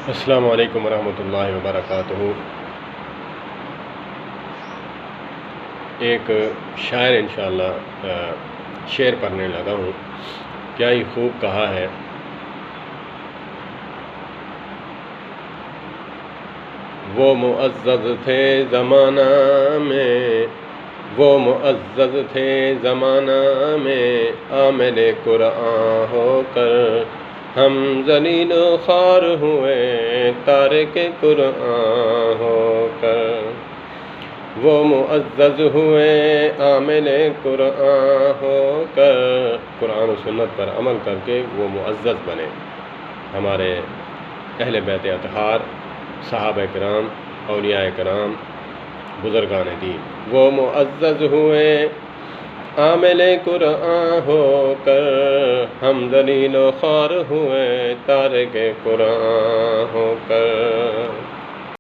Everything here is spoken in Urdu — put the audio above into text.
السلام علیکم ورحمۃ اللہ وبرکاتہ۔ ایک شاعر انشاءاللہ شعر پڑھنے لگا ہوں۔ کیا ہی خوب کہا ہے، وہ معزز تھے زمانہ میں، وہ معزز تھے زمانہ میں، عامل قرآن ہو کر ہم ذلیل و خوار ہوئے تارک قرآن ہو کر۔ وہ معزز ہوئے عامل قرآن ہو کر، قرآن و سنت پر عمل کر کے وہ معزز بنے۔ ہمارے اہل بیت اطہار، صحابہ کرام، اولیاء کرام، بزرگان دین، وہ معزز ہوئے عامل قرآن ہو کر ہم ذلیل و خوار ہوئے تارک قرآن ہو